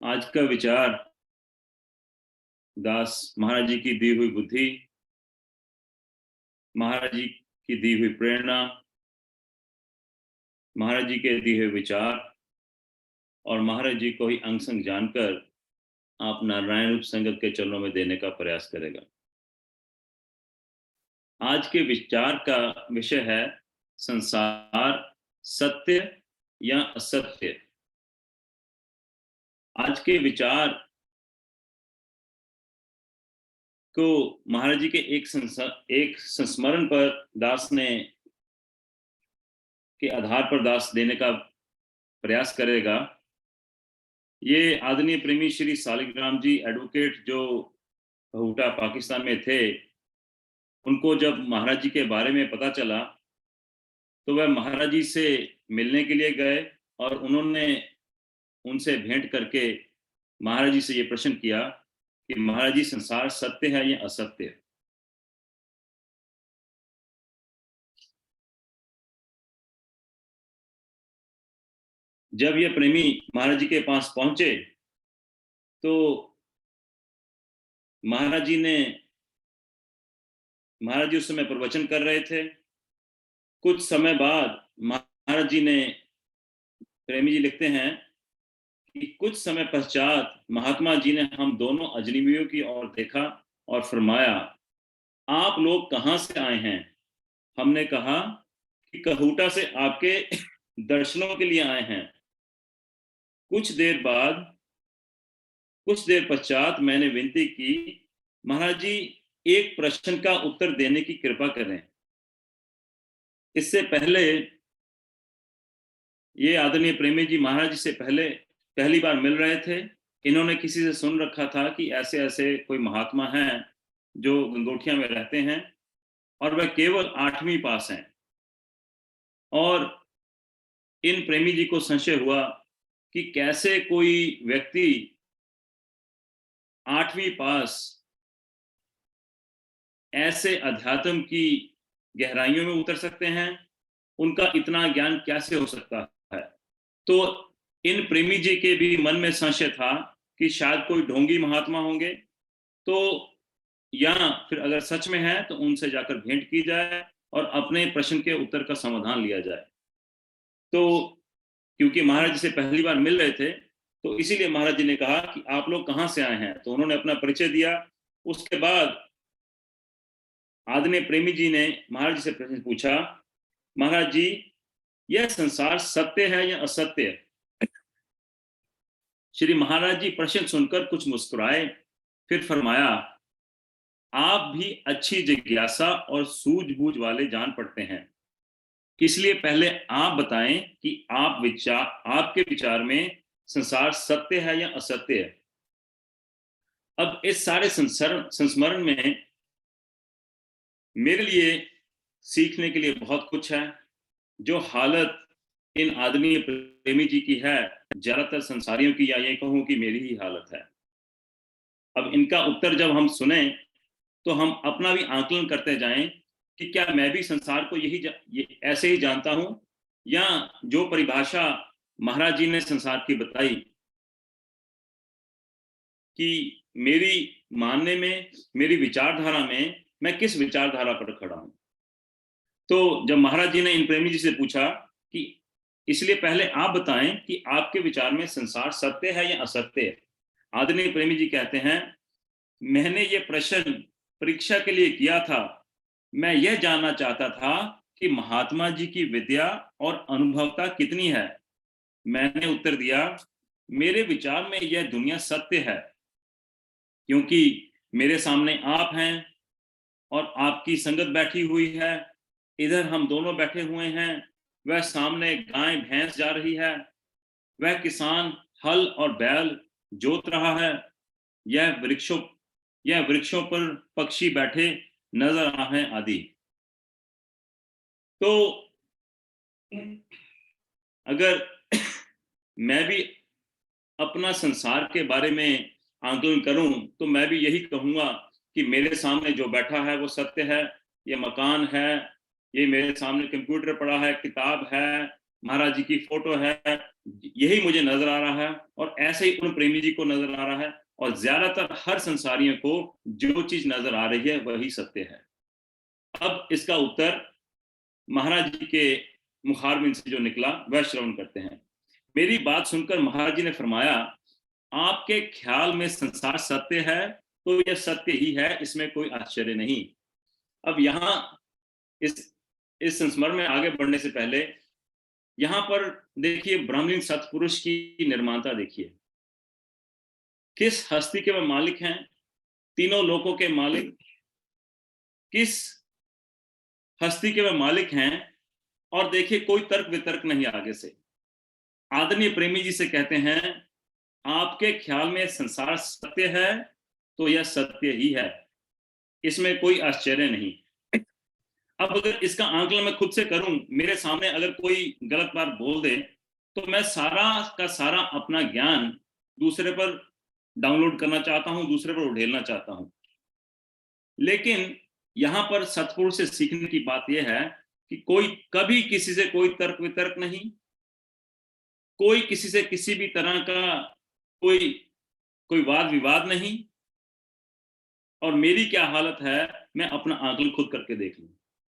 आज का विचार दास महाराज जी की दी हुई बुद्धि, महाराज जी की दी हुई प्रेरणा, महाराज जी के दिए हुए विचार और महाराज जी को ही अंग संग जानकर आप नारायण रूप संगत के चरणों में देने का प्रयास करेगा। आज के विचार का विषय है संसार सत्य या असत्य। आज के विचार को महाराज जी के एक संस्मरण पर दास ने के आधार पर दास देने का प्रयास करेगा। ये आदरणीय प्रेमी श्री सालिग्राम जी एडवोकेट जो कहूटा पाकिस्तान में थे, उनको जब महाराज जी के बारे में पता चला तो वह महाराज जी से मिलने के लिए गए और उन्होंने उनसे भेंट करके महाराज जी से ये प्रश्न किया कि महाराज जी संसार सत्य है या असत्य है। जब ये प्रेमी महाराज जी के पास पहुंचे तो महाराज जी उस समय प्रवचन कर रहे थे। कुछ समय बाद महाराज जी ने, प्रेमी जी लिखते हैं कि कुछ समय पश्चात महात्मा जी ने हम दोनों अजनबियों की ओर देखा और फरमाया, आप लोग कहां से आए हैं? हमने कहा कि कहूटा से आपके दर्शनों के लिए आए हैं। कुछ देर पश्चात मैंने विनती की, महाराज जी एक प्रश्न का उत्तर देने की कृपा करें। इससे पहले ये आदरणीय प्रेमी जी महाराज जी से पहली बार मिल रहे थे। इन्होंने किसी से सुन रखा था कि ऐसे ऐसे कोई महात्मा हैं जो गंगोटिया में रहते हैं और वह केवल 8वीं पास हैं। और इन प्रेमी जी को संशय हुआ कि कैसे कोई व्यक्ति 8वीं पास ऐसे अध्यात्म की गहराइयों में उतर सकते हैं, उनका इतना ज्ञान कैसे हो सकता है। तो इन प्रेमी जी के भी मन में संशय था कि शायद कोई ढोंगी महात्मा होंगे, तो या फिर अगर सच में है तो उनसे जाकर भेंट की जाए और अपने प्रश्न के उत्तर का समाधान लिया जाए। तो क्योंकि महाराज जी से पहली बार मिल रहे थे तो इसीलिए महाराज जी ने कहा कि आप लोग कहां से आए हैं। तो उन्होंने अपना परिचय दिया। उसके बाद आदरणीय प्रेमी जी ने महाराज जी से प्रश्न पूछा, महाराज जी यह संसार सत्य है या असत्य है? श्री महाराज जी प्रश्न सुनकर कुछ मुस्कुराए, फिर फरमाया, आप भी अच्छी जिज्ञासा और सूझबूझ वाले जान पड़ते हैं, इसलिए पहले आप बताएं कि आपके विचार में संसार सत्य है या असत्य है। अब इस सारे संस्मरण में मेरे लिए सीखने के लिए बहुत कुछ है। जो हालत इन आदरणीय प्रेमी जी की है, ज्यादातर संसारियों की, या ये कहूं कि मेरी ही हालत है। अब इनका उत्तर जब हम सुने तो हम अपना भी आकलन करते जाएं कि क्या मैं भी संसार को ऐसे ही जानता हूं, या जो परिभाषा महाराज जी ने संसार की बताई कि मेरी मानने में, मेरी विचारधारा में, मैं किस विचारधारा पर खड़ा हूं। तो जब महाराज जी ने इन प्रेमी जी से पूछा कि इसलिए पहले आप बताएं कि आपके विचार में संसार सत्य है या असत्य है, आदरणीय प्रेमी जी कहते हैं, मैंने ये प्रश्न परीक्षा के लिए किया था। मैं यह जानना चाहता था कि महात्मा जी की विद्या और अनुभवता कितनी है। मैंने उत्तर दिया, मेरे विचार में यह दुनिया सत्य है, क्योंकि मेरे सामने आप हैं और आपकी संगत बैठी हुई है। इधर हम दोनों बैठे हुए हैं, वह सामने गाय भैंस जा रही है, वह किसान हल और बैल जोत रहा है, यह वृक्षों पर पक्षी बैठे नजर आ रहे हैं आदि। तो अगर मैं भी अपना संसार के बारे में आकलन करूं तो मैं भी यही कहूंगा कि मेरे सामने जो बैठा है वो सत्य है। ये मकान है, ये मेरे सामने कंप्यूटर पड़ा है, किताब है, महाराज जी की फोटो है, यही मुझे नजर आ रहा है और ऐसे ही उन प्रेमी जी को नजर आ रहा है और ज्यादातर हर संसारियों को जो चीज नजर आ रही है वही सत्य है। अब इसका उत्तर महाराज जी के मुखारबिन से जो निकला वह श्रवण करते हैं। मेरी बात सुनकर महाराज जी ने फरमाया, आपके ख्याल में संसार सत्य है तो यह सत्य ही है, इसमें कोई आश्चर्य नहीं। अब यहाँ इस संस्मरण में आगे बढ़ने से पहले यहाँ पर देखिए ब्रह्मलीन सतपुरुष की निर्माणता देखिए, किस हस्ती के वह मालिक हैं, तीनों लोकों के मालिक, किस हस्ती के वह मालिक हैं। और देखिए कोई तर्क वितर्क नहीं आगे से। आदरणीय प्रेमी जी से कहते हैं, आपके ख्याल में संसार सत्य है तो यह सत्य ही है, इसमें कोई आश्चर्य नहीं। अब अगर इसका आंकलन मैं खुद से करूं, मेरे सामने अगर कोई गलत बात बोल दे तो मैं सारा का सारा अपना ज्ञान दूसरे पर डाउनलोड करना चाहता हूं, दूसरे पर उड़ेलना चाहता हूं। लेकिन यहां पर सतपुरुष से सीखने की बात यह है कि कोई कभी किसी से कोई तर्क वितर्क नहीं, कोई किसी से किसी भी तरह का कोई वाद विवाद नहीं। और मेरी क्या हालत है, मैं अपना आकलन खुद करके देख लूं।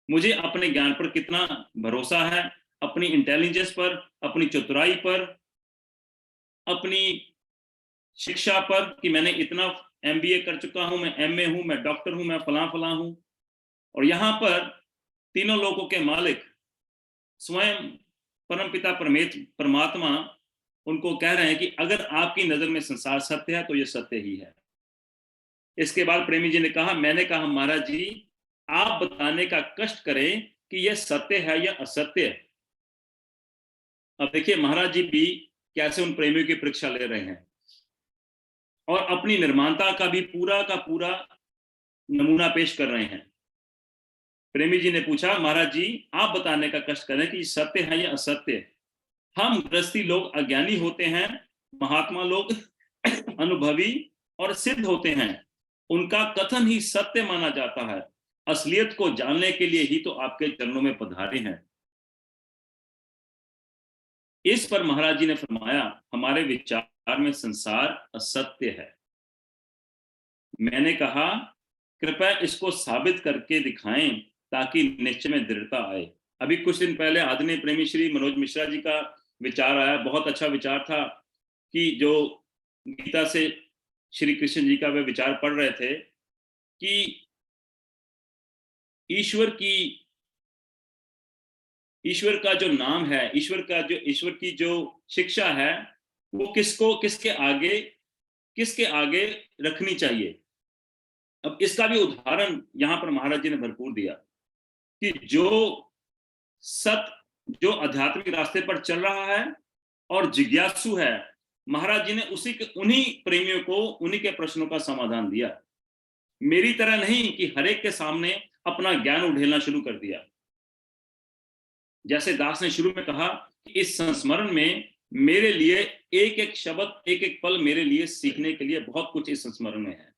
मुझे अपने ज्ञान पर कितना भरोसा है, अपनी इंटेलिजेंस पर, अपनी चतुराई पर, अपनी शिक्षा पर कि मैंने इतना एमबीए कर चुका हूं, मैं एमए हूं, मैं डॉक्टर हूं, मैं फलां फलां हूं। और यहां पर तीनों लोगों के मालिक स्वयं परमपिता परमात्मा उनको कह रहे हैं कि अगर आपकी नजर में संसार सत्य है तो यह सत्य ही है। इसके बाद प्रेमी जी ने कहा, मैंने कहा महाराज जी आप बताने का कष्ट करें कि यह सत्य है या असत्य है। अब देखिए महाराज जी भी कैसे उन प्रेमियों की परीक्षा ले रहे हैं और अपनी निर्माणता का भी पूरा का पूरा नमूना पेश कर रहे हैं। प्रेमी जी ने पूछा, महाराज जी आप बताने का कष्ट करें कि सत्य है या असत्य। हम गृहस्थी लोग अज्ञानी होते हैं, महात्मा लोग अनुभवी और सिद्ध होते हैं, उनका कथन ही सत्य माना जाता है। असलियत को जानने के लिए ही तो आपके चरणों में पधारे हैं। इस पर महाराज जी ने फरमाया, हमारे विचार में संसार असत्य है। मैंने कहा, कृपया इसको साबित करके दिखाएं ताकि निश्चय में दृढ़ता आए। अभी कुछ दिन पहले आदरणीय प्रेमी श्री मनोज मिश्रा जी का विचार आया, बहुत अच्छा विचार था कि जो गीता से श्री कृष्ण जी का वे विचार पढ़ रहे थे कि ईश्वर का जो नाम है, ईश्वर की जो शिक्षा है वो किसके आगे रखनी चाहिए। अब इसका भी उदाहरण यहां पर महाराज जी ने भरपूर दिया कि जो आध्यात्मिक रास्ते पर चल रहा है और जिज्ञासु है, महाराज जी ने उन्हीं प्रेमियों को उन्हीं के प्रश्नों का समाधान दिया। मेरी तरह नहीं कि हरेक के सामने अपना ज्ञान उड़ेलना शुरू कर दिया। जैसे दास ने शुरू में कहा कि इस संस्मरण में मेरे लिए एक एक शब्द, एक एक पल मेरे लिए सीखने के लिए बहुत कुछ इस संस्मरण में है।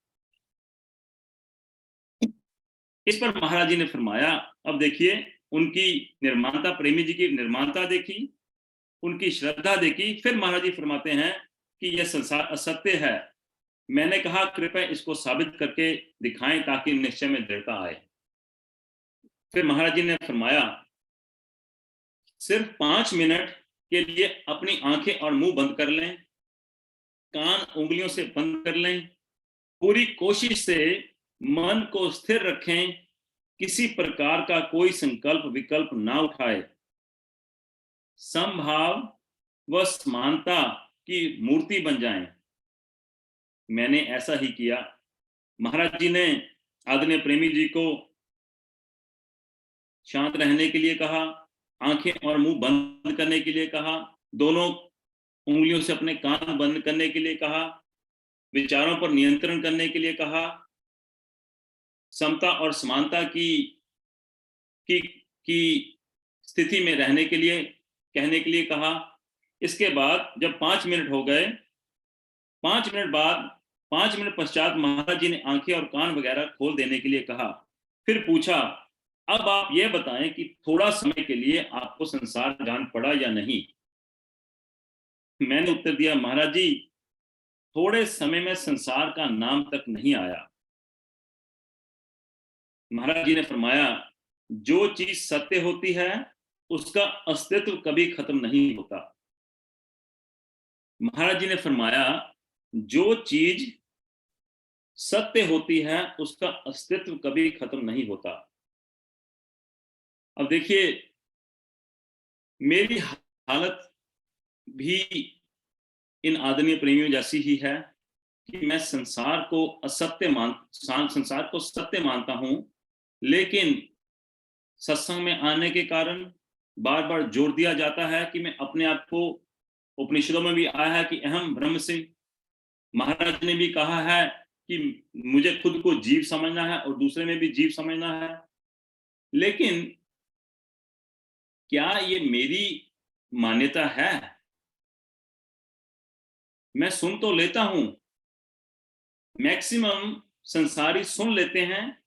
इस पर महाराज जी ने फरमाया, अब देखिए उनकी निर्माणता, प्रेमी जी की निर्माणता देखी, उनकी श्रद्धा देखी। फिर महाराज जी फरमाते हैं कि यह संसार असत्य है। मैंने कहा, कृपया इसको साबित करके दिखाएं ताकि निश्चय में दृढ़ता आए। फिर महाराज जी ने फरमाया, सिर्फ 5 मिनट के लिए अपनी आंखें और मुंह बंद कर लें, कान उंगलियों से बंद कर लें, पूरी कोशिश से मन को स्थिर रखें, किसी प्रकार का कोई संकल्प विकल्प ना उठाए, समभाव व समानता की मूर्ति बन जाएं। मैंने ऐसा ही किया। महाराज जी ने आदरणीय प्रेमी जी को शांत रहने के लिए कहा, आंखें और मुंह बंद करने के लिए कहा, दोनों उंगलियों से अपने कान बंद करने के लिए कहा, विचारों पर नियंत्रण करने के लिए कहा, समता और समानता की स्थिति में रहने के लिए कहने के लिए कहा। इसके बाद जब 5 मिनट हो गए, 5 मिनट पश्चात महाराज जी ने आंखें और कान वगैरह खोल देने के लिए कहा। फिर पूछा, अब आप ये बताएं कि थोड़ा समय के लिए आपको संसार जान पड़ा या नहीं। मैंने उत्तर दिया, महाराज जी, थोड़े समय में संसार का नाम तक नहीं आया। महाराज जी ने फरमाया, जो चीज सत्य होती है उसका अस्तित्व कभी खत्म नहीं होता। महाराज जी ने फरमाया, जो चीज सत्य होती है उसका अस्तित्व कभी खत्म नहीं होता। अब देखिए, मेरी हालत भी इन आदरणीय प्रेमियों जैसी ही है कि मैं संसार को संसार को सत्य मानता हूं, लेकिन सत्संग में आने के कारण बार बार जोर दिया जाता है कि मैं अपने आप को, उपनिषदों में भी आया है कि अहम ब्रह्म से, महाराज ने भी कहा है कि मुझे खुद को जीव समझना है और दूसरे में भी जीव समझना है। लेकिन क्या ये मेरी मान्यता है? मैं सुन तो लेता हूं, मैक्सिमम संसारी सुन लेते हैं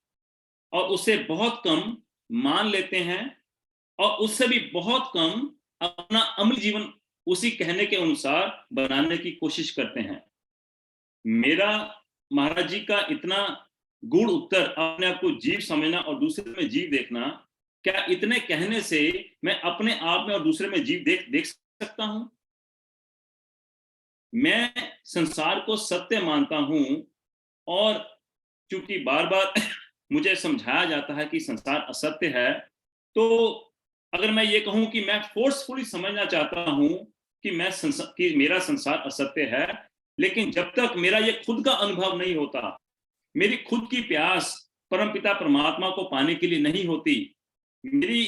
और उसे बहुत कम मान लेते हैं, और उससे भी बहुत कम अपना अमली जीवन उसी कहने के अनुसार बनाने की कोशिश करते हैं। मेरा महाराज जी का इतना गूढ़ उत्तर, अपने आप को जीव समझना और दूसरे में जीव देखना, क्या इतने कहने से मैं अपने आप में और दूसरे में जीव देख सकता हूं? मैं संसार को सत्य मानता हूं, और क्योंकि बार बार मुझे समझाया जाता है कि संसार असत्य है, तो अगर मैं ये कहूं कि मैं फोर्सफुली समझना चाहता हूं कि मेरा संसार असत्य है, लेकिन जब तक मेरा ये खुद का अनुभव नहीं होता, मेरी खुद की प्यास परमपिता परमात्मा को पाने के लिए नहीं होती, मेरी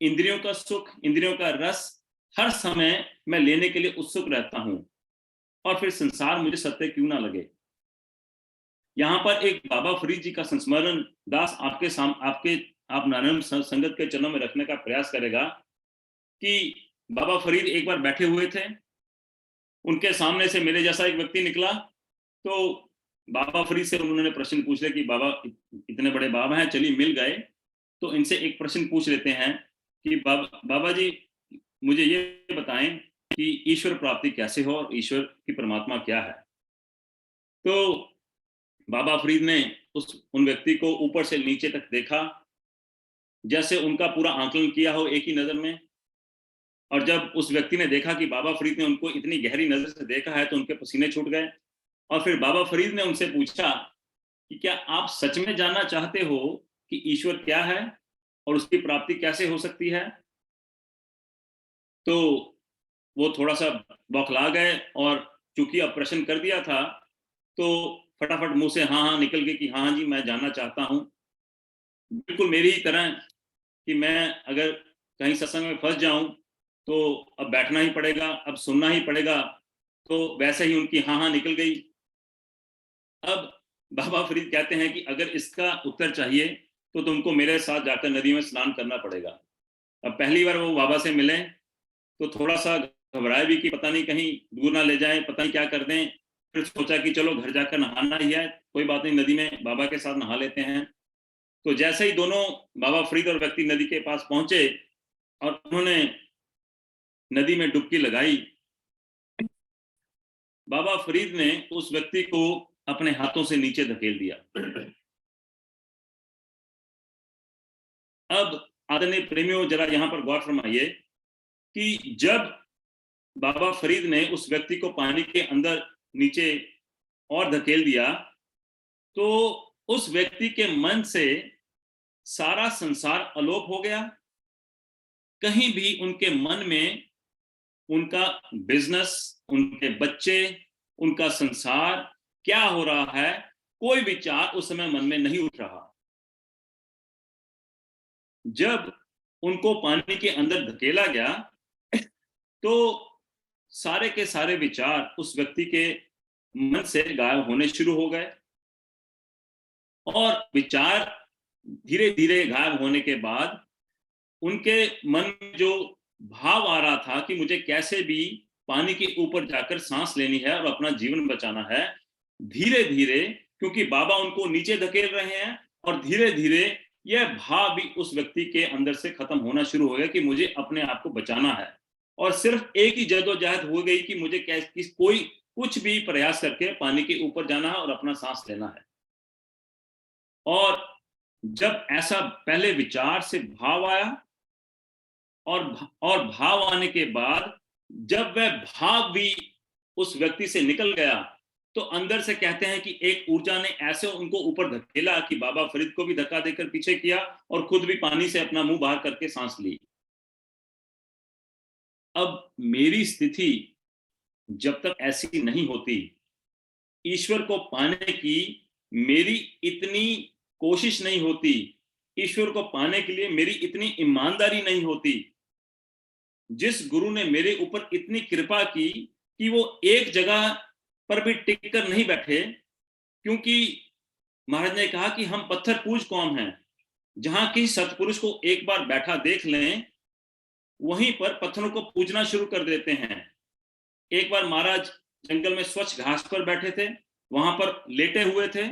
इंद्रियों का सुख, इंद्रियों का रस हर समय मैं लेने के लिए उत्सुक रहता हूं, और फिर संसार मुझे सत्य क्यों ना लगे। यहाँ पर एक बाबा फरीद जी का संस्मरण दास आप नारायण संगत के चरणों में रखने का प्रयास करेगा कि बाबा फरीद एक बार बैठे हुए थे, उनके सामने से मेरे जैसा एक व्यक्ति निकला, तो बाबा फरीद से उन्होंने प्रश्न पूछ लिया कि बाबा, इतने बड़े बाबा हैं, चलिए मिल गए तो इनसे एक प्रश्न पूछ लेते हैं कि बाबा जी, मुझे ये बताएं कि ईश्वर प्राप्ति कैसे हो और ईश्वर की परमात्मा क्या है। तो बाबा फरीद ने उन व्यक्ति को ऊपर से नीचे तक देखा, जैसे उनका पूरा आंकलन किया हो एक ही नजर में। और जब उस व्यक्ति ने देखा कि बाबा फरीद ने उनको इतनी गहरी नजर से देखा है, तो उनके पसीने छूट गए। और फिर बाबा फरीद ने उनसे पूछा कि क्या आप सच में जानना चाहते हो कि ईश्वर क्या है और उसकी प्राप्ति कैसे हो सकती है? तो वो थोड़ा सा बौखला गए, और चूंकि अब प्रश्न कर दिया था, तो फटाफट मुंह से हाँ हाँ निकल गए कि हाँ जी, मैं जानना चाहता हूं। बिल्कुल मेरी ही तरह कि मैं अगर कहीं सत्संग में फंस जाऊं तो अब बैठना ही पड़ेगा, अब सुनना ही पड़ेगा, तो वैसे ही उनकी हाँ हाँ निकल गई। अब बाबा फरीद कहते हैं कि अगर इसका उत्तर चाहिए तो तुमको मेरे साथ जाकर नदी में स्नान करना पड़ेगा। अब पहली बार वो बाबा से मिले तो थोड़ा सा घबराए भी कि पता नहीं कहीं दूर ना ले जाएं, पता नहीं क्या कर दें। फिर सोचा कि चलो घर जाकर नहाना ही है, कोई बात नहीं, नदी में बाबा के साथ नहा लेते हैं। तो जैसे ही दोनों, बाबा फरीद और व्यक्ति, नदी के पास पहुंचे और उन्होंने नदी में डुबकी लगाई, बाबा फरीद ने उस व्यक्ति को अपने हाथों से नीचे धकेल दिया। अब आदरणीय प्रेमियों, जरा यहां पर गौर फरमाइए कि जब बाबा फरीद ने उस व्यक्ति को पानी के अंदर नीचे और धकेल दिया, तो उस व्यक्ति के मन से सारा संसार अलोप हो गया। कहीं भी उनके मन में उनका बिजनेस, उनके बच्चे, उनका संसार क्या हो रहा है, कोई विचार उस समय मन में नहीं उठ रहा। जब उनको पानी के अंदर धकेला गया तो सारे के सारे विचार उस व्यक्ति के मन से गायब होने शुरू हो गए, और विचार धीरे धीरे गायब होने के बाद उनके मन में जो भाव आ रहा था कि मुझे कैसे भी पानी के ऊपर जाकर सांस लेनी है और अपना जीवन बचाना है, धीरे धीरे, क्योंकि बाबा उनको नीचे धकेल रहे हैं, और धीरे धीरे यह भाव भी उस व्यक्ति के अंदर से खत्म होना शुरू हो गया कि मुझे अपने आप को बचाना है। और सिर्फ एक ही जद्दोजहद हो गई कि मुझे कोई कुछ भी प्रयास करके पानी के ऊपर जाना है और अपना सांस लेना है। और जब ऐसा पहले विचार से भाव आया, और भाव आने के बाद जब वह भाव भी उस व्यक्ति से निकल गया, तो अंदर से कहते हैं कि एक ऊर्जा ने ऐसे उनको ऊपर धकेला कि बाबा फरीद को भी धक्का देकर पीछे किया और खुद भी पानी से अपना मुंह बाहर करके सांस ली। अब मेरी स्थिति जब तक ऐसी नहीं होती, ईश्वर को पाने की मेरी इतनी कोशिश नहीं होती, ईश्वर को पाने के लिए मेरी इतनी ईमानदारी नहीं होती, जिस गुरु ने मेरे ऊपर इतनी कृपा की कि वो एक जगह पर भी टिक कर नहीं बैठे, क्योंकि महाराज ने कहा कि हम पत्थर पूज कौन हैं। जहां किसी सत्पुरुष को एक बार बैठा देख लें, वहीं पर पत्थरों को पूजना शुरू कर देते हैं। एक बार महाराज जंगल में स्वच्छ घास पर बैठे थे, वहां पर लेटे हुए थे।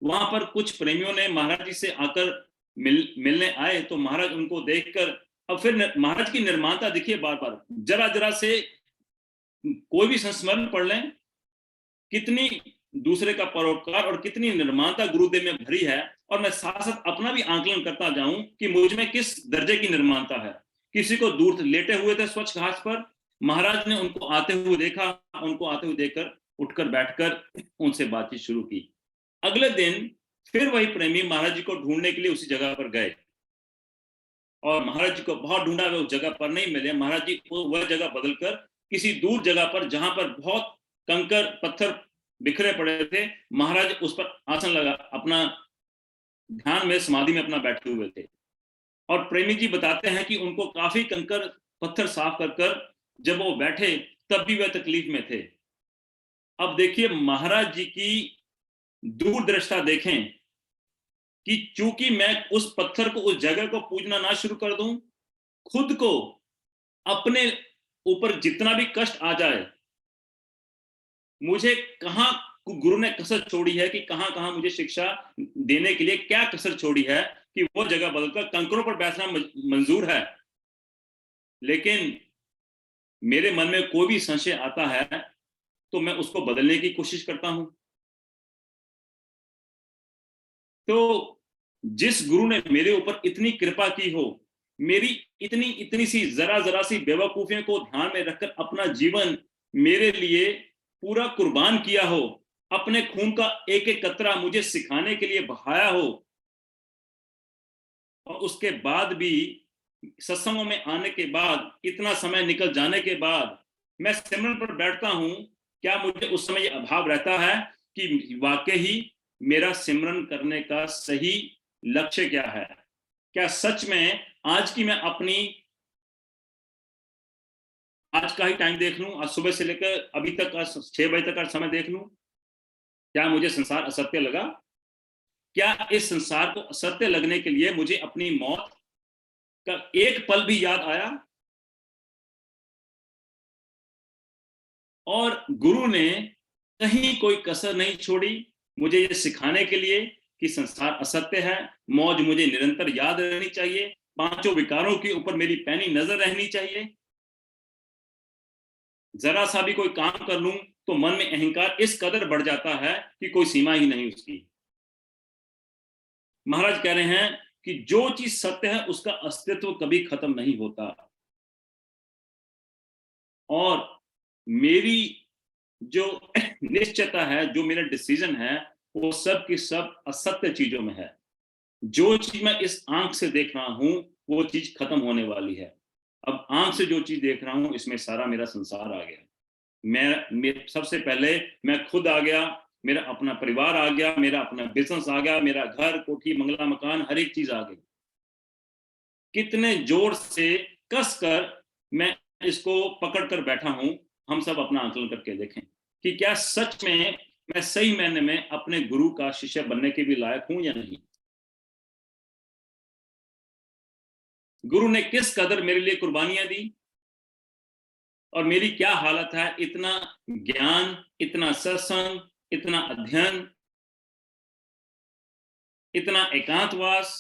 वहां पर कुछ प्रेमियों ने महाराज जी से आकर मिलने आए, तो महाराज उनको देखकर, अब फिर महाराज की निर्माणता देखिए, बार बार जरा जरा से कोई भी संस्मरण पढ़ लें, कितनी दूसरे का परोपकार और कितनी निर्माणता गुरुदेव में भरी है। और मैं साथ साथ अपना भी आंकलन करता जाऊं कि मुझ में किस दर्जे की निर्माणता है। किसी को दूर लेटे हुए थे स्वच्छ घास पर, महाराज ने उनको आते हुए देखा, उनको आते हुए देखकर उठकर बैठकर उनसे बातचीत शुरू की। अगले दिन फिर वही प्रेमी महाराज जी को ढूंढने के लिए उसी जगह पर गए, और महाराज जी को बहुत ढूंढा, वे उस जगह पर नहीं मिले। महाराज जी वह जगह बदलकर किसी दूर जगह पर, जहां पर बहुत कंकर पत्थर बिखरे पड़े थे, महाराज उस पर आसन लगा अपना ध्यान में, समाधि में अपना बैठे हुए थे। और प्रेमी जी बताते हैं कि उनको काफी कंकर पत्थर साफ कर कर जब वो बैठे, तब भी वह तकलीफ में थे। अब देखिए महाराज जी की दूरदृष्टा देखें कि चूंकि मैं उस पत्थर को, उस जगह को पूजना ना शुरू कर दूं, खुद को अपने ऊपर जितना भी कष्ट आ जाए, मुझे कहां गुरु ने कसर छोड़ी है, कि कहां कहां मुझे शिक्षा देने के लिए क्या कसर छोड़ी है कि वो जगह बदलकर कंकरों पर बैठना मंजूर है। लेकिन मेरे मन में कोई भी संशय आता है तो मैं उसको बदलने की कोशिश करता हूं। तो जिस गुरु ने मेरे ऊपर इतनी कृपा की हो, मेरी इतनी इतनी सी जरा जरा सी बेवकूफियों को ध्यान में रखकर अपना जीवन मेरे लिए पूरा कुर्बान किया हो, अपने खून का एक एक कतरा मुझे सिखाने के लिए बहाया हो, और उसके बाद भी सत्संगों में आने के बाद, इतना समय निकल जाने के बाद मैं सिमरन पर बैठता हूं, क्या मुझे उस समय यह अभाव रहता है कि वाकई ही मेरा सिमरन करने का सही लक्ष्य क्या है? क्या सच में आज की मैं अपनी, आज का ही टाइम देख लूं, आज सुबह से लेकर अभी तक का 6 बजे तक का समय देख लूं, क्या मुझे संसार असत्य लगा? क्या इस संसार को असत्य लगने के लिए मुझे अपनी मौत का एक पल भी याद आया? और गुरु ने कहीं कोई कसर नहीं छोड़ी मुझे ये सिखाने के लिए कि संसार असत्य है, मौज मुझे निरंतर याद रहनी चाहिए, पांचों विकारों के ऊपर मेरी पैनी नजर रहनी चाहिए। जरा सा भी कोई काम कर लूं तो मन में अहंकार इस कदर बढ़ जाता है कि कोई सीमा ही नहीं उसकी। महाराज कह रहे हैं कि जो चीज सत्य है उसका अस्तित्व कभी खत्म नहीं होता, और मेरी जो निश्चयता है, जो मेरा डिसीजन है, वो सब की सब असत्य चीजों में है। जो चीज मैं इस आंख से देख रहा हूं वो चीज खत्म होने वाली है। अब आंख से जो चीज देख रहा हूं इसमें सारा मेरा संसार आ गया। मैं सबसे पहले मैं खुद आ गया, मेरा अपना परिवार आ गया, मेरा अपना बिजनेस आ गया, मेरा घर कोठी बंगला मकान हर एक चीज आ गई। कितने जोर से कस कर मैं इसको पकड़ कर बैठा हूं। हम सब अपना आकलन करके देखें कि क्या सच में मैं सही मायने में अपने गुरु का शिष्य बनने के भी लायक हूं या नहीं। गुरु ने किस कदर मेरे लिए कुर्बानियां दी, और मेरी क्या हालत है। इतना ज्ञान, इतना सत्संग, इतना अध्ययन, इतना एकांतवास,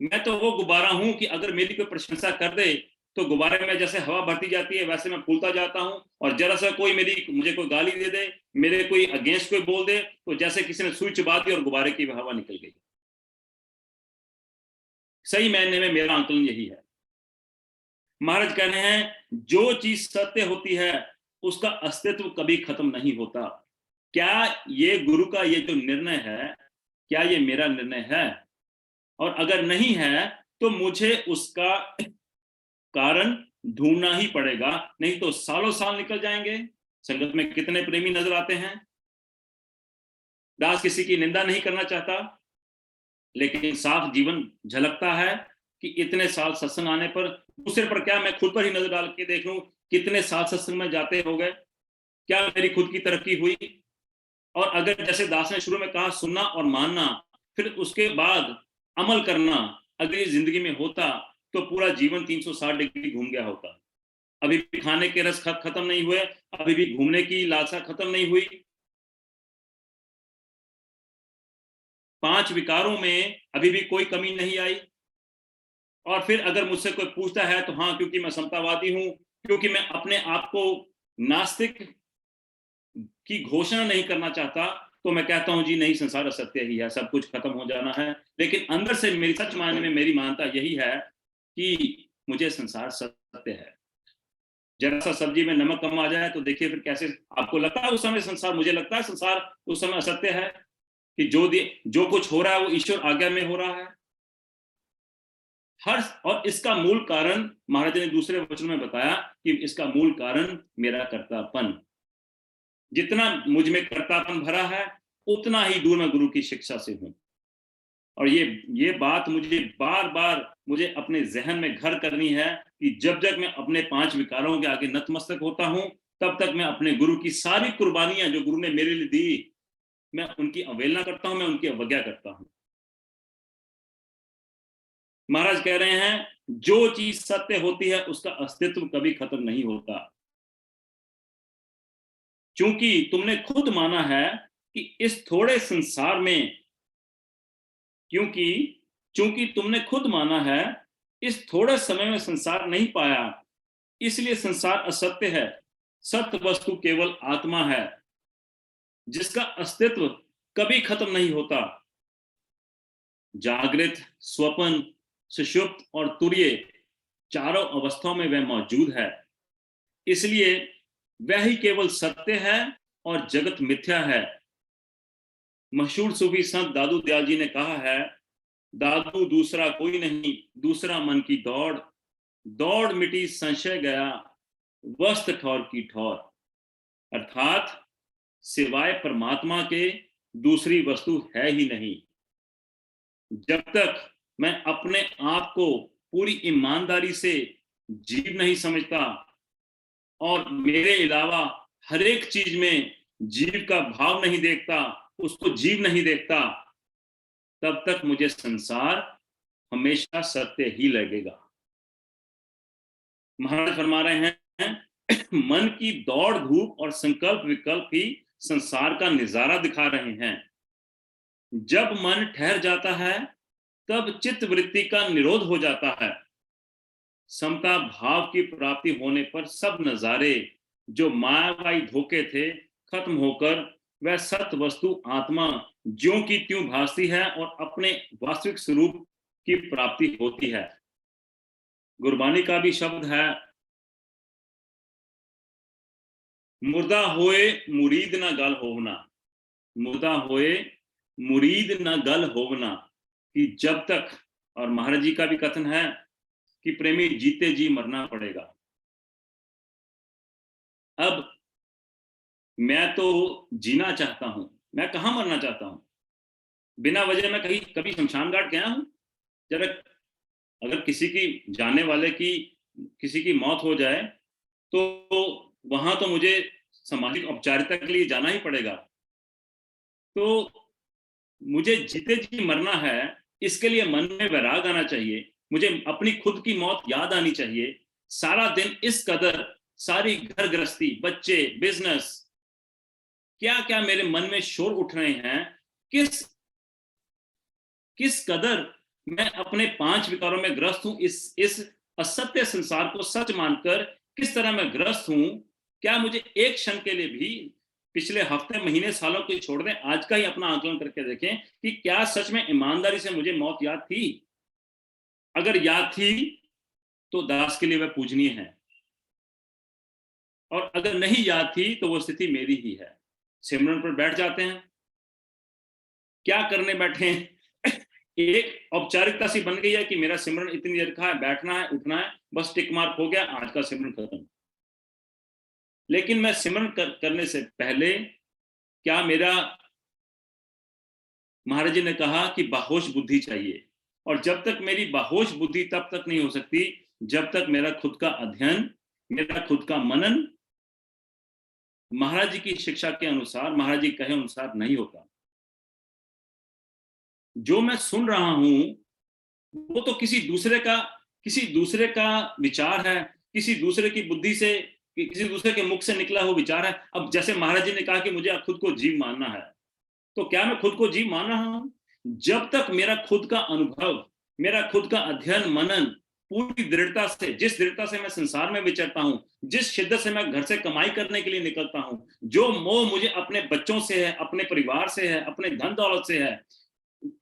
मैं तो वो गुब्बारा हूं कि अगर मेरी कोई प्रशंसा कर दे तो गुब्बारे में जैसे हवा भरती जाती है वैसे मैं फूलता जाता हूं, और जरा सा कोई मुझे कोई गाली दे दे, मेरे कोई अगेंस्ट कोई बोल दे, तो जैसे किसी ने सुई चबा दी और गुब्बारे की हवा निकल गई। सही मायने में मेरा आंकलन यही है। महाराज कह रहे हैं जो चीज सत्य होती है उसका अस्तित्व कभी खत्म नहीं होता। क्या ये गुरु का ये जो निर्णय है, क्या ये मेरा निर्णय है? और अगर नहीं है तो मुझे उसका कारण ढूंढना ही पड़ेगा, नहीं तो सालों साल निकल जाएंगे। संगत में कितने प्रेमी नजर आते हैं। दास किसी की निंदा नहीं करना चाहता, लेकिन साफ जीवन झलकता है कि इतने साल सत्संग आने पर, दूसरे पर क्या मैं खुद पर ही नजर डाल के देख लूं, कितने साल सत्संग में जाते हो गए, क्या मेरी खुद की तरक्की हुई? और अगर जैसे दास ने शुरू में कहा सुनना और मानना, फिर उसके बाद अमल करना अगर ये जिंदगी में होता तो पूरा जीवन 360 डिग्री घूम गया होता। अभी भी खाने के रस खत्म नहीं हुए, अभी भी घूमने की लालसा खत्म नहीं हुई। 5 विकारों में अभी भी कोई कमी नहीं आई। और फिर अगर मुझसे कोई पूछता है तो हाँ, क्योंकि मैं समतावादी हूं, क्योंकि मैं अपने आप को नास्तिक की घोषणा नहीं करना चाहता, तो मैं कहता हूं जी नहीं, संसार असत्य ही है, सब कुछ खत्म हो जाना है। लेकिन अंदर से मेरी सच मायने में मेरी मानता यही है कि मुझे संसार सत्य है। जरा सा सब्जी में नमक कम आ जाए तो देखिए फिर कैसे आपको लगता है उस समय संसार, मुझे लगता है संसार उस समय असत्य है कि जो कुछ हो रहा है वो ईश्वर आज्ञा में हो रहा है। हर और इसका मूल कारण महाराज ने दूसरे वचन में बताया कि इसका मूल कारण मेरा कर्तापन। जितना मुझ में कर्तापन भरा है उतना ही दूर मैं गुरु की शिक्षा से हूं। और ये बात मुझे बार बार मुझे अपने जहन में घर करनी है कि जब जब मैं अपने 5 विकारों के आगे नतमस्तक होता हूं, तब तक मैं अपने गुरु की सारी कुर्बानियां जो गुरु ने मेरे लिए दी, मैं उनकी अवहेलना करता हूं, मैं उनकी अवज्ञा करता हूं। महाराज कह रहे हैं जो चीज सत्य होती है उसका अस्तित्व कभी खत्म नहीं होता। क्योंकि तुमने खुद माना है कि इस थोड़े संसार में, क्योंकि चूंकि तुमने खुद माना है इस थोड़े समय में संसार नहीं पाया, इसलिए संसार असत्य है। सत्य वस्तु केवल आत्मा है जिसका अस्तित्व कभी खत्म नहीं होता। जागृत, स्वप्न, सुषुप्त और तुर्य चारों अवस्थाओं में वह मौजूद है, इसलिए वह ही केवल सत्य है और जगत मिथ्या है। मशहूर सूफी संत दादू दयाल जी ने कहा है, दादू दूसरा कोई नहीं, दूसरा मन की दौड़, दौड़ मिटी संशय गया, वस्त ठौर की ठौर। अर्थात सिवाय परमात्मा के दूसरी वस्तु है ही नहीं। जब तक मैं अपने आप को पूरी ईमानदारी से जीव नहीं समझता और मेरे अलावा हर एक चीज में जीव का भाव नहीं देखता, उसको जीव नहीं देखता, तब तक मुझे संसार हमेशा सत्य ही लगेगा। महाराज फरमा रहे हैं मन की दौड़ धूप और संकल्प विकल्प ही संसार का नजारा दिखा रहे हैं। जब मन ठहर जाता है तब चित्त वृत्ति का निरोध हो जाता है। समता भाव की प्राप्ति होने पर सब नजारे जो मायावाई धोखे थे खत्म होकर वह सत्य वस्तु आत्मा ज्यों की त्यों भासती है और अपने वास्तविक स्वरूप की प्राप्ति होती है। गुरबानी का भी शब्द है, मुर्दा होए मुरीद न गल होवना, मुर्दा होए मुरीद न गल होवना, कि जब तक, और महाराज जी का भी कथन है कि प्रेमी जीते जी मरना पड़ेगा। अब मैं तो जीना चाहता हूं, मैं कहां मरना चाहता हूं? बिना वजह मैं कहीं कभी शमशान घाट गया हूं? जरा अगर किसी की जानने वाले की किसी की मौत हो जाए तो वहां तो मुझे सामाजिक औपचारिकता के लिए जाना ही पड़ेगा। तो मुझे जीते जी मरना है, इसके लिए मन में वैराग आना चाहिए, मुझे अपनी खुद की मौत याद आनी चाहिए। सारा दिन इस कदर सारी घर गृहस्थी, बच्चे, बिजनेस, क्या क्या मेरे मन में शोर उठ रहे हैं, किस किस कदर मैं अपने 5 विकारों में ग्रस्त हूं, इस असत्य संसार को सच मानकर किस तरह मैं ग्रस्त हूं। क्या मुझे एक क्षण के लिए भी पिछले हफ्ते, महीने, सालों को छोड़ दें, आज का ही अपना आकलन करके देखें कि क्या सच में ईमानदारी से मुझे मौत याद थी। अगर याद थी तो दास के लिए वह पूजनीय है, और अगर नहीं याद थी तो वो स्थिति मेरी ही है। सिमरन पर बैठ जाते हैं, क्या करने बैठे हैं? एक औपचारिकता सी बन गई है कि मेरा सिमरन इतनी देर का है, बैठना है, उठना है, बस टिक मार्क हो गया, आज का सिमरन खत्म। लेकिन मैं सिमरन करने से पहले, क्या मेरा, महाराज जी ने कहा कि बाहोश बुद्धि चाहिए, और जब तक मेरी बाहोश बुद्धि तब तक नहीं हो सकती जब तक मेरा खुद का अध्ययन, मेरा खुद का मनन महाराज जी की शिक्षा के अनुसार, महाराज जी कहे अनुसार नहीं होता। जो मैं सुन रहा हूं वो तो किसी दूसरे का विचार है, किसी दूसरे की बुद्धि से, किसी दूसरे के मुख से निकला हुआ विचार है। अब जैसे महाराज जी ने कहा कि मुझे खुद को जीव मानना है, तो क्या मैं खुद को जीव मान रहा हूं? जब तक मेरा खुद का अनुभव, मेरा खुद का अध्ययन मनन पूरी दृढ़ता से, जिस दृढ़ता से मैं संसार में विचरता हूं, जिस शिद्दत से मैं घर से कमाई करने के लिए निकलता हूं, जो मोह मुझे अपने बच्चों से है, अपने परिवार से है, अपने धन दौलत से है,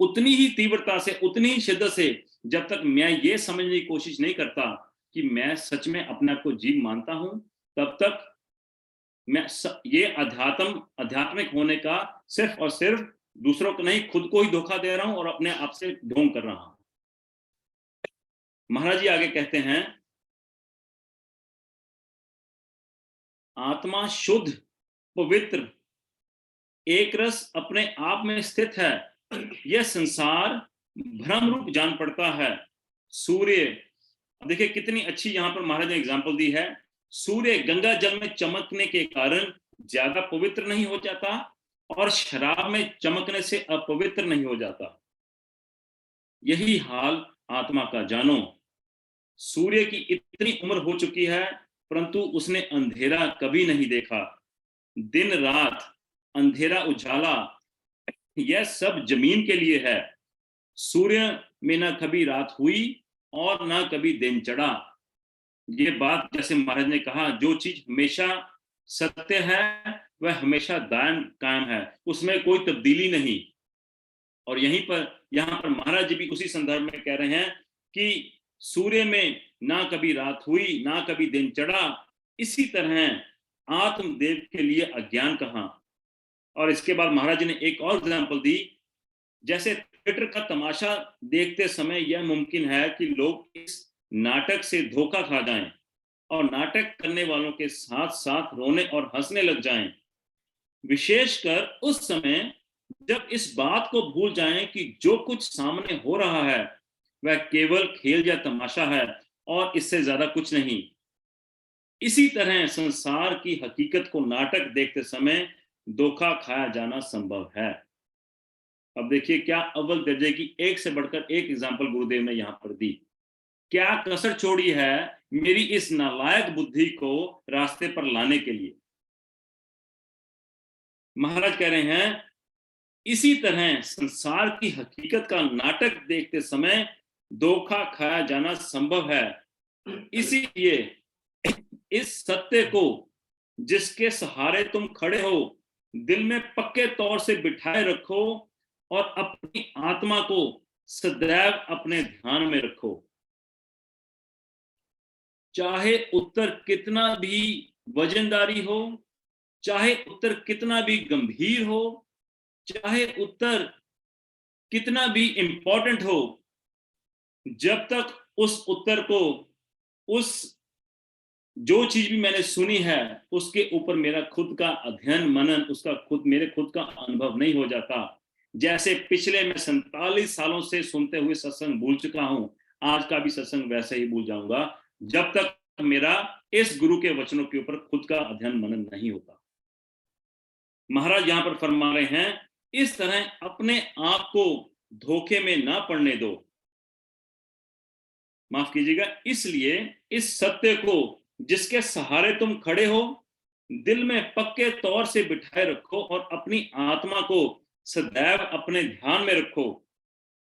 उतनी ही तीव्रता से, उतनी ही शिद्दत से, जब तक मैं ये समझने की कोशिश नहीं करता कि मैं सच में अपने आप को जीव मानता हूं, तब तक मैं ये आध्यात्मिक होने का सिर्फ और सिर्फ दूसरों को नहीं, खुद को ही धोखा दे रहा हूं और अपने आप से ढोंग कर रहा हूं। महाराज जी आगे कहते हैं, आत्मा शुद्ध, पवित्र, एक रस अपने आप में स्थित है। यह संसार भ्रम रूप जान पड़ता है। सूर्य, देखिए कितनी अच्छी यहां पर महाराज ने एग्जांपल दी है। सूर्य गंगा जल में चमकने के कारण ज्यादा पवित्र नहीं हो जाता, और शराब में चमकने से अपवित्र नहीं हो जाता। यही हाल आत्मा का जानो। सूर्य की इतनी उम्र हो चुकी है, परंतु उसने अंधेरा कभी नहीं देखा। दिन रात, अंधेरा उजाला, यह सब जमीन के लिए है। सूर्य में ना कभी रात हुई और ना कभी दिन चढ़ा। ये बात जैसे महाराज ने कहा, जो चीज हमेशा सत्य है वह हमेशा दायम कायम है, उसमें कोई तब्दीली नहीं। और यहाँ पर महाराज जी भी उसी संदर्भ में कह रहे हैं कि सूर्य में ना कभी रात हुई, ना कभी दिन चढ़ा, इसी तरह आत्मदेव के लिए अज्ञान कहां। और इसके बाद महाराज जी ने एक और एग्जाम्पल दी, जैसे थिएटर का तमाशा देखते समय यह मुमकिन है कि लोग इस नाटक से धोखा खा जाएं और नाटक करने वालों के साथ साथ रोने और हंसने लग जाएं, विशेषकर उस समय जब इस बात को भूल जाएं कि जो कुछ सामने हो रहा है वह केवल खेल या तमाशा है और इससे ज्यादा कुछ नहीं। इसी तरह संसार की हकीकत को नाटक देखते समय धोखा खाया जाना संभव है। अब देखिए क्या अव्वल दर्जे की एक से बढ़कर एक एग्जाम्पल गुरुदेव ने यहां पर दी। क्या कसर छोड़ी है मेरी इस नालायक बुद्धि को रास्ते पर लाने के लिए। महाराज कह रहे हैं, इसी तरह संसार की हकीकत का नाटक देखते समय धोखा खाया जाना संभव है। इसीलिए इस सत्य को, जिसके सहारे तुम खड़े हो, दिल में पक्के तौर से बिठाए रखो और अपनी आत्मा को सदैव अपने ध्यान में रखो। चाहे उत्तर कितना भी वजनदारी हो, चाहे उत्तर कितना भी गंभीर हो, चाहे उत्तर कितना भी इंपॉर्टेंट हो, जब तक उस उत्तर को, उस जो चीज भी मैंने सुनी है उसके ऊपर मेरा खुद का अध्ययन मनन, उसका मेरे खुद का अनुभव नहीं हो जाता। जैसे पिछले मैं 47 सालों से सुनते हुए सत्संग भूल चुका हूं, आज का भी सत्संग वैसे ही भूल जाऊंगा जब तक मेरा इस गुरु के वचनों के ऊपर खुद का अध्ययन मनन नहीं होता। महाराज यहां पर फरमा रहे हैं, इस तरह अपने आप को धोखे में ना पड़ने दो। माफ कीजिएगा, इसलिए इस सत्य को, जिसके सहारे तुम खड़े हो, दिल में पक्के तौर से बिठाए रखो और अपनी आत्मा को सदैव अपने ध्यान में रखो।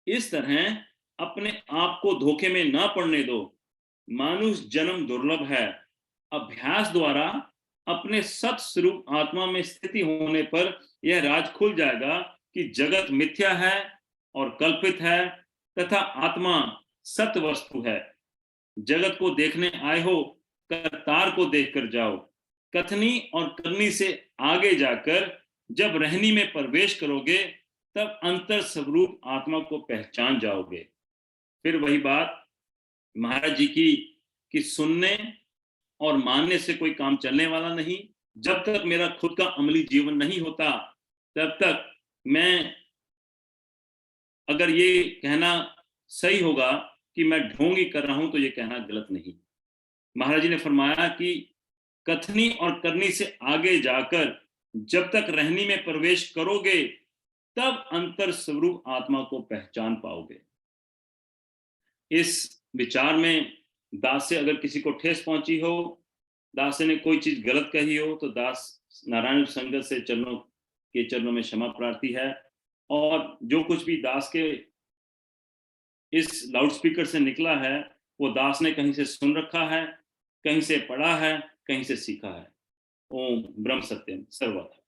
इस तरह अपने आप को धोखे में ना पड़ने दो। मानुष जन्म दुर्लभ है। अभ्यास द्वारा अपने सत स्वरूप आत्मा में स्थिति होने पर यह राज खुल जाएगा कि जगत मिथ्या है और कल्पित है तथा आत्मा सत वस्तु है। जगत को देखने आए हो, करतार को देखकर जाओ। कथनी और करनी से आगे जाकर जब रहनी में प्रवेश करोगे तब अंतर स्वरूप आत्मा को पहचान जाओगे। फिर वही बात महाराज जी की कि सुनने और मानने से कोई काम चलने वाला नहीं। जब तक मेरा खुद का अमली जीवन नहीं होता तब तक मैं, अगर ये कहना सही होगा कि मैं ढोंगी कर रहा हूं तो ये कहना गलत नहीं। महाराज जी ने फरमाया कि कथनी और करनी से आगे जाकर जब तक रहनी में प्रवेश करोगे तब अंतर स्वरूप आत्मा को पहचान पाओगे। इस विचार में दास से अगर किसी को ठेस पहुंची हो, दास ने कोई चीज गलत कही हो, तो दास नारायण संगत से चरणों में क्षमा प्रार्थी है। और जो कुछ भी दास के इस लाउडस्पीकर से निकला है वो दास ने कहीं से सुन रखा है, कहीं से पढ़ा है, कहीं से सीखा है। ओम ब्रह्म सत्यम सर्वथा।